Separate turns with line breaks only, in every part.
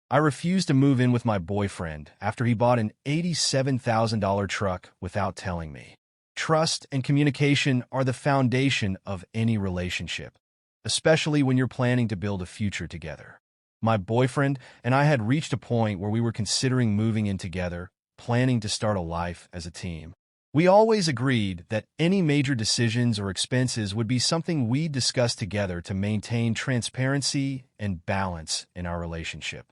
I refused to move in with my boyfriend after he bought an $87,000 truck without telling me. Trust and communication are the foundation of any relationship, especially when you're planning to build a future together. My boyfriend and I had reached a point where we were considering moving in together, planning to start a life as a team. We always agreed that any major decisions or expenses would be something we'd discuss together to maintain transparency and balance in our relationship.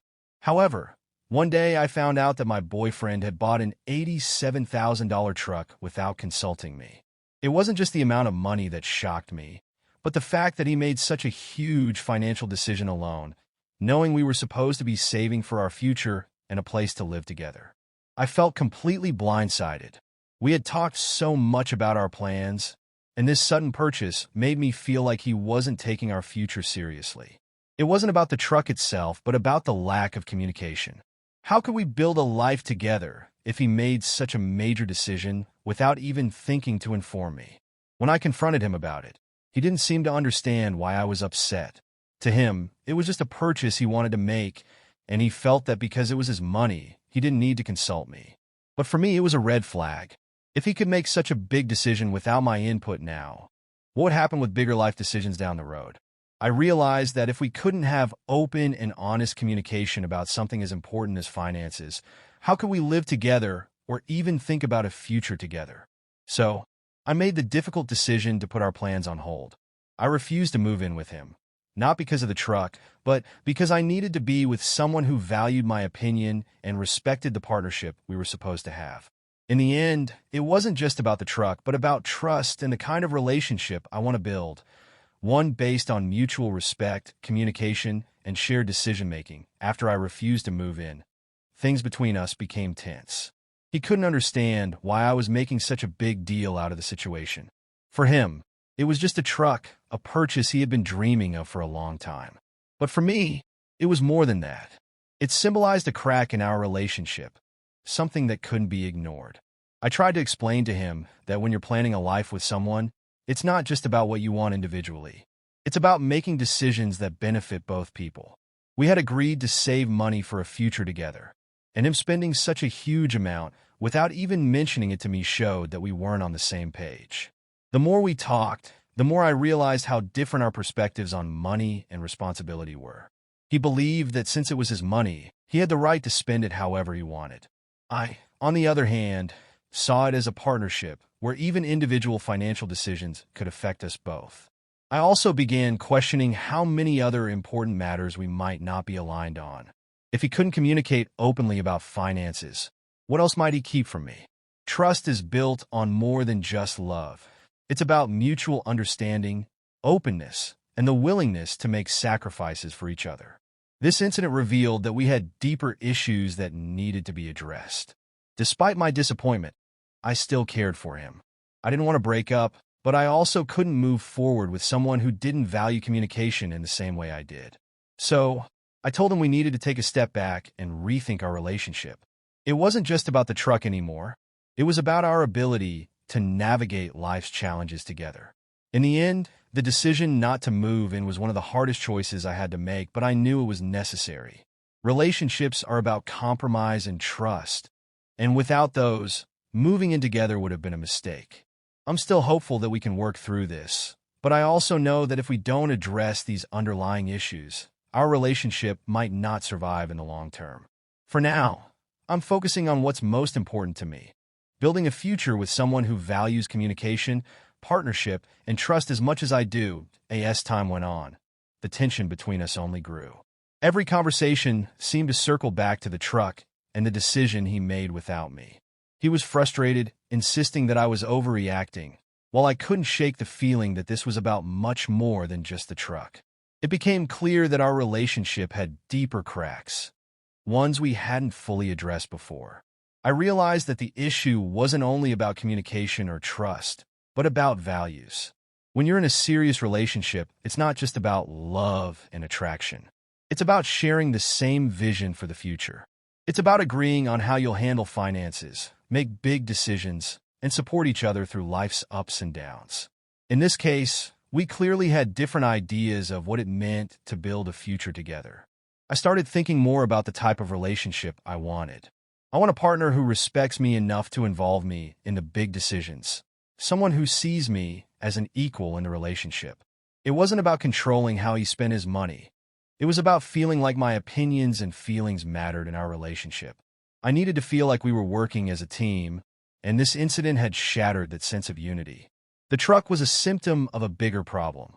However, one day I found out that my boyfriend had bought an $87,000 truck without consulting me. It wasn't just the amount of money that shocked me, but the fact that he made such a huge financial decision alone, knowing we were supposed to be saving for our future and a place to live together. I felt completely blindsided. We had talked so much about our plans, and this sudden purchase made me feel like he wasn't taking our future seriously. It wasn't about the truck itself, but about the lack of communication. How could we build a life together if he made such a major decision without even thinking to inform me? When I confronted him about it, he didn't seem to understand why I was upset. To him, it was just a purchase he wanted to make, and he felt that because it was his money, he didn't need to consult me. But for me, it was a red flag. If he could make such a big decision without my input now, what would happen with bigger life decisions down the road? I realized that if we couldn't have open and honest communication about something as important as finances, how could we live together or even think about a future together? So, I made the difficult decision to put our plans on hold. I refused to move in with him, not because of the truck, but because I needed to be with someone who valued my opinion and respected the partnership we were supposed to have. In the end, it wasn't just about the truck, but about trust and the kind of relationship I want to build. One based on mutual respect, communication, and shared decision-making. After I refused to move in, things between us became tense. He couldn't understand why I was making such a big deal out of the situation. For him, it was just a truck, a purchase he had been dreaming of for a long time. But for me, it was more than that. It symbolized a crack in our relationship, something that couldn't be ignored. I tried to explain to him that when you're planning a life with someone, it's not just about what you want individually. It's about making decisions that benefit both people. We had agreed to save money for a future together, and him spending such a huge amount without even mentioning it to me showed that we weren't on the same page. The more we talked, the more I realized how different our perspectives on money and responsibility were. He believed that since it was his money, he had the right to spend it however he wanted. I, on the other hand, saw it as a partnership where even individual financial decisions could affect us both. I also began questioning how many other important matters we might not be aligned on. If he couldn't communicate openly about finances, what else might he keep from me? Trust is built on more than just love. It's about mutual understanding, openness, and the willingness to make sacrifices for each other. This incident revealed that we had deeper issues that needed to be addressed. Despite my disappointment, I still cared for him. I didn't want to break up, but I also couldn't move forward with someone who didn't value communication in the same way I did. So, I told him we needed to take a step back and rethink our relationship. It wasn't just about the truck anymore. It was about our ability to navigate life's challenges together. In the end, the decision not to move in was one of the hardest choices I had to make, but I knew it was necessary. Relationships are about compromise and trust, and without those, moving in together would have been a mistake. I'm still hopeful that we can work through this, but I also know that if we don't address these underlying issues, our relationship might not survive in the long term. For now, I'm focusing on what's most important to me, building a future with someone who values communication, partnership, and trust as much as I do. As time went on, the tension between us only grew. Every conversation seemed to circle back to the truck and the decision he made without me. He was frustrated, insisting that I was overreacting, while I couldn't shake the feeling that this was about much more than just the truck. It became clear that our relationship had deeper cracks, ones we hadn't fully addressed before. I realized that the issue wasn't only about communication or trust, but about values. When you're in a serious relationship, it's not just about love and attraction. It's about sharing the same vision for the future. It's about agreeing on how you'll handle finances, make big decisions, and support each other through life's ups and downs. In this case, we clearly had different ideas of what it meant to build a future together. I started thinking more about the type of relationship I wanted. I want a partner who respects me enough to involve me in the big decisions, someone who sees me as an equal in the relationship. It wasn't about controlling how he spent his money. It was about feeling like my opinions and feelings mattered in our relationship. I needed to feel like we were working as a team, and this incident had shattered that sense of unity. The truck was a symptom of a bigger problem,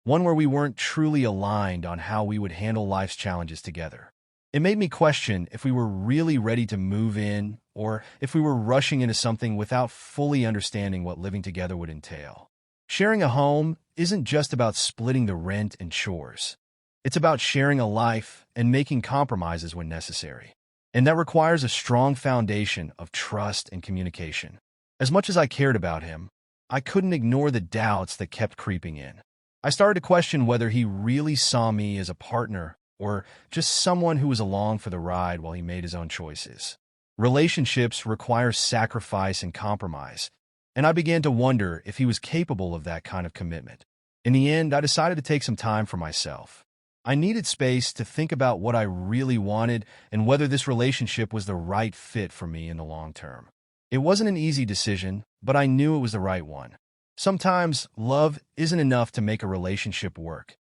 one where we weren't truly aligned on how we would handle life's challenges together. It made me question if we were really ready to move in or if we were rushing into something without fully understanding what living together would entail. Sharing a home isn't just about splitting the rent and chores. It's about sharing a life and making compromises when necessary. And that requires a strong foundation of trust and communication. As much as I cared about him, I couldn't ignore the doubts that kept creeping in. I started to question whether he really saw me as a partner or just someone who was along for the ride while he made his own choices. Relationships require sacrifice and compromise, and I began to wonder if he was capable of that kind of commitment. In the end, I decided to take some time for myself. I needed space to think about what I really wanted and whether this relationship was the right fit for me in the long term. It wasn't an easy decision, but I knew it was the right one. Sometimes love isn't enough to make a relationship work.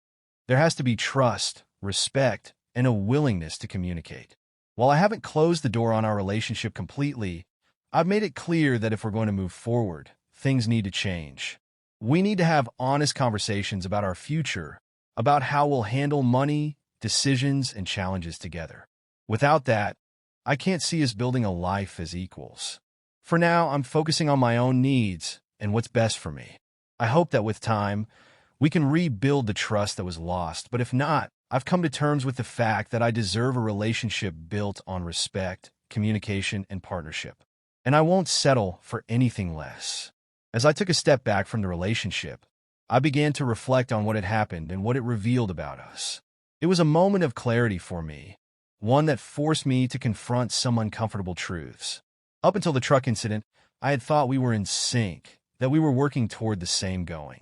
There has to be trust, respect, and a willingness to communicate. While I haven't closed the door on our relationship completely, I've made it clear that if we're going to move forward, things need to change. We need to have honest conversations about our future, about how we'll handle money, decisions, and challenges together. Without that, I can't see us building a life as equals. For now, I'm focusing on my own needs and what's best for me. I hope that with time, we can rebuild the trust that was lost, but if not, I've come to terms with the fact that I deserve a relationship built on respect, communication, and partnership. And I won't settle for anything less. As I took a step back from the relationship, I began to reflect on what had happened and what it revealed about us. It was a moment of clarity for me, one that forced me to confront some uncomfortable truths. Up until the truck incident, I had thought we were in sync, that we were working toward the same goal.